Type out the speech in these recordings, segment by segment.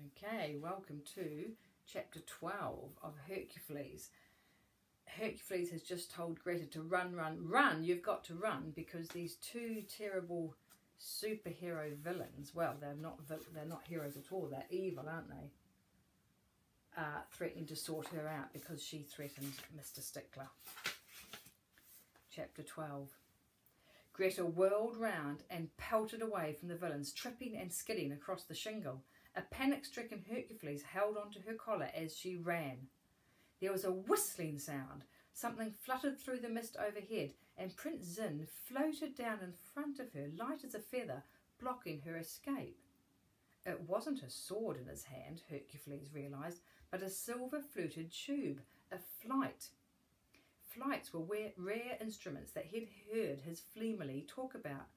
Okay, welcome to chapter 12 of Hercufleas. Hercufleas has just told Greta to run, run, run. You've got to run because these two terrible superhero villains, well, they're not heroes at all, they're evil, aren't they? Threatening to sort her out because she threatened Mr. Stickler. Chapter 12. Greta whirled round and pelted away from the villains, tripping and skidding across the shingle. A panic-stricken Hercufleas held onto her collar as she ran. There was a whistling sound. Something fluttered through the mist overhead, and Prince Zin floated down in front of her, light as a feather, blocking her escape. It wasn't a sword in his hand, Hercufleas realised, but a silver-fluted tube, a flight. Flights were rare instruments that he'd heard his Fleemily talk about.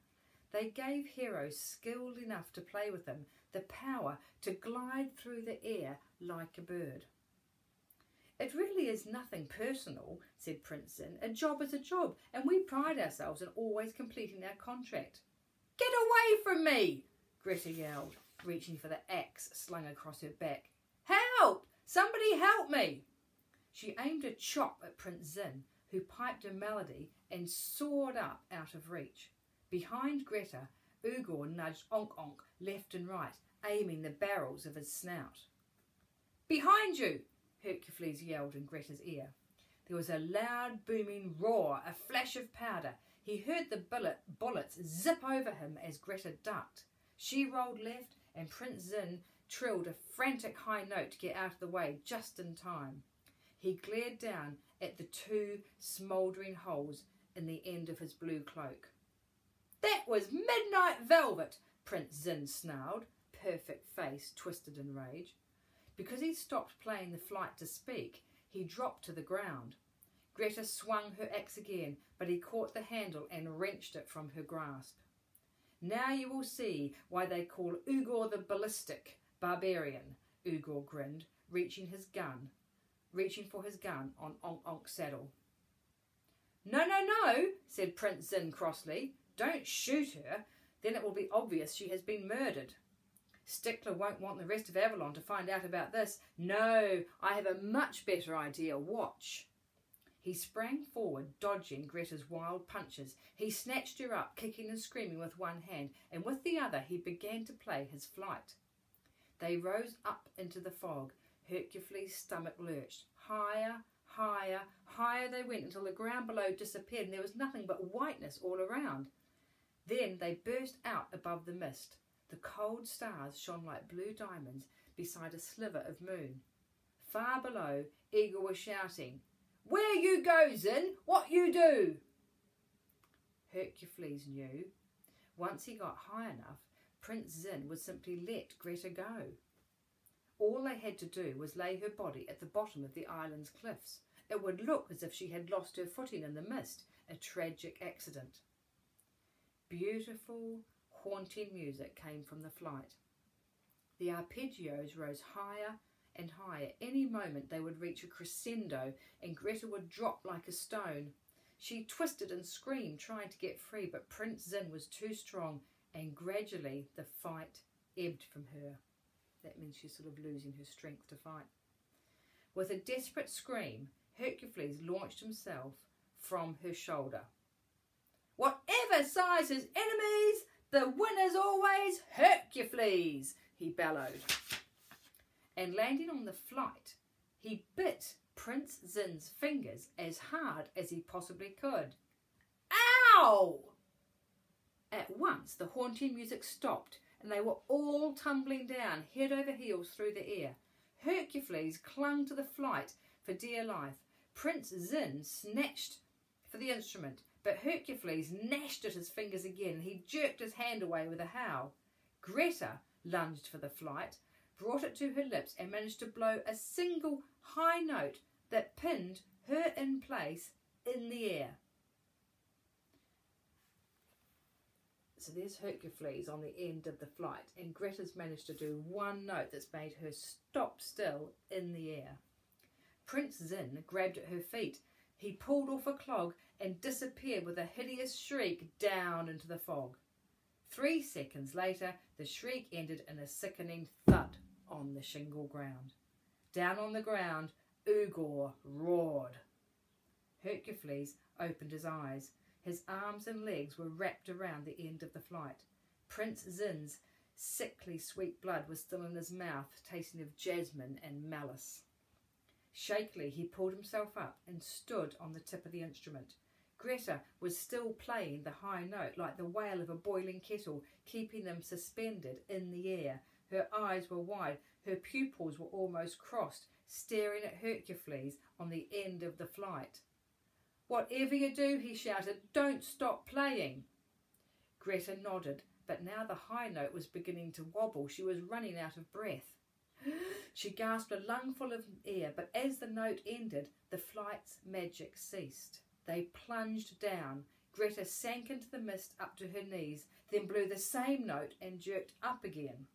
They gave heroes skilled enough to play with them the power to glide through the air like a bird. It really is nothing personal, said Prince Zin. A job is a job, and we pride ourselves in always completing our contract. Get away from me, Greta yelled, reaching for the axe slung across her back. Help! Somebody help me! She aimed a chop at Prince Zin, who piped a melody and soared up out of reach. Behind Greta, Ugor nudged Onk-Onk left and right, aiming the barrels of his snout. Behind you! Hercufleas yelled in Greta's ear. There was a loud booming roar, a flash of powder. He heard the bullets zip over him as Greta ducked. She rolled left, and Prince Zin trilled a frantic high note to get out of the way just in time. He glared down at the two smouldering holes in the end of his blue cloak. That was midnight velvet, Prince Zin snarled, perfect face twisted in rage. Because he stopped playing the flight to speak, he dropped to the ground. Greta swung her axe again, but he caught the handle and wrenched it from her grasp. Now you will see why they call Ugor the ballistic barbarian, Ugor grinned, reaching for his gun on Onk-Onk's saddle. No, no, no, said Prince Zin crossly. Don't shoot her, then it will be obvious she has been murdered. Stickler won't want the rest of Avalon to find out about this. No, I have a much better idea. Watch. He sprang forward, dodging Greta's wild punches. He snatched her up, kicking and screaming with one hand, and with the other he began to play his flight. They rose up into the fog. Hercufleas' stomach lurched. Higher, higher, higher they went until the ground below disappeared and there was nothing but whiteness all around. Then they burst out above the mist. The cold stars shone like blue diamonds beside a sliver of moon. Far below, Igor was shouting, "Where you go, Zin? What you do?" Hercufleas knew. Once he got high enough, Prince Zin would simply let Greta go. All they had to do was lay her body at the bottom of the island's cliffs. It would look as if she had lost her footing in the mist, a tragic accident. Beautiful, haunting music came from the flight. The arpeggios rose higher and higher. Any moment they would reach a crescendo and Greta would drop like a stone. She twisted and screamed, trying to get free, but Prince Zin was too strong, and gradually the fight ebbed from her. That means she's sort of losing her strength to fight. With a desperate scream, Hercufleas launched himself from her shoulder. Whatever size his enemies, the winner's always Hercufleas, he bellowed. And landing on the flight, he bit Prince Zin's fingers as hard as he possibly could. Ow! At once the haunting music stopped and they were all tumbling down head over heels through the air. Hercufleas clung to the flight for dear life. Prince Zin snatched for the instrument, but Hercufleas gnashed at his fingers again and he jerked his hand away with a howl. Greta lunged for the flight, brought it to her lips and managed to blow a single high note that pinned her in place in the air. So there's Hercufleas on the end of the flight, and Greta's managed to do one note that's made her stop still in the air. Prince Zin grabbed at her feet. He pulled off a clog and disappeared with a hideous shriek down into the fog. 3 seconds later, the shriek ended in a sickening thud on the shingle ground. Down on the ground, Ugor roared. Hercufleas opened his eyes. His arms and legs were wrapped around the end of the flight. Prince Zin's sickly sweet blood was still in his mouth, tasting of jasmine and malice. Shakily he pulled himself up and stood on the tip of the instrument. Greta was still playing the high note like the wail of a boiling kettle, keeping them suspended in the air. Her eyes were wide, her pupils were almost crossed, staring at Hercufleas on the end of the flight. "Whatever you do," he shouted, "don't stop playing." Greta nodded, but now the high note was beginning to wobble. She was running out of breath. She gasped a lungful of air, but as the note ended, the flight's magic ceased. They plunged down. Greta sank into the mist up to her knees, then blew the same note and jerked up again.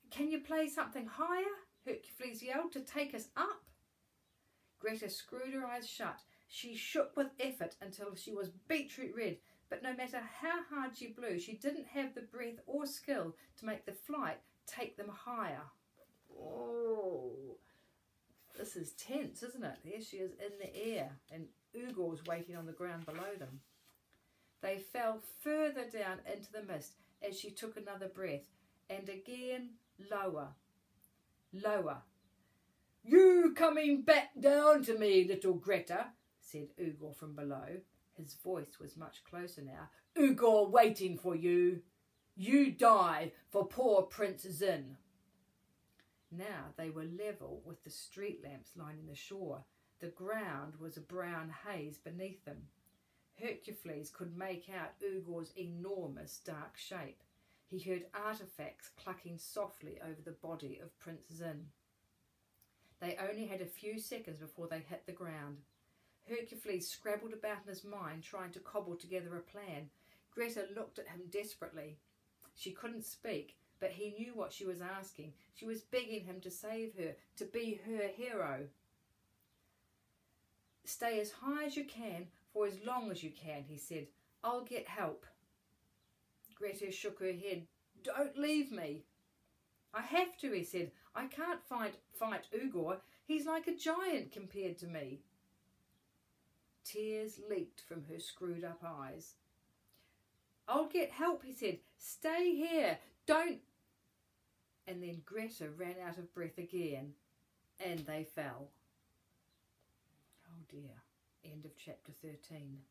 "Can you play something higher?" Hercufleas yelled, "to take us up?" Greta screwed her eyes shut. She shook with effort until she was beetroot red, but no matter how hard she blew, she didn't have the breath or skill to make the flight take them higher. Oh, this is tense, isn't it? There she is in the air, and Ugor's waiting on the ground below them. They fell further down into the mist as she took another breath, and again lower, lower. "You coming back down to me, little Greta?" said Ugor from below. His voice was much closer now. "Ugor waiting for you. You die for poor Prince Zin." Now they were level with the street lamps lining the shore. The ground was a brown haze beneath them. Hercufleas could make out Ugor's enormous dark shape. He heard artifacts clucking softly over the body of Prince Zin. They only had a few seconds before they hit the ground. Hercufleas scrabbled about in his mind, trying to cobble together a plan. Greta looked at him desperately. She couldn't speak, but he knew what she was asking. She was begging him to save her, to be her hero. "Stay as high as you can for as long as you can," he said. "I'll get help." Greta shook her head. "Don't leave me." "I have to," he said. "I can't fight Ugor. He's like a giant compared to me." Tears leaked from her screwed up eyes. "I'll get help," he said. "Stay here. Don't..." And then Greta ran out of breath again, and they fell. Oh dear. End of chapter 13.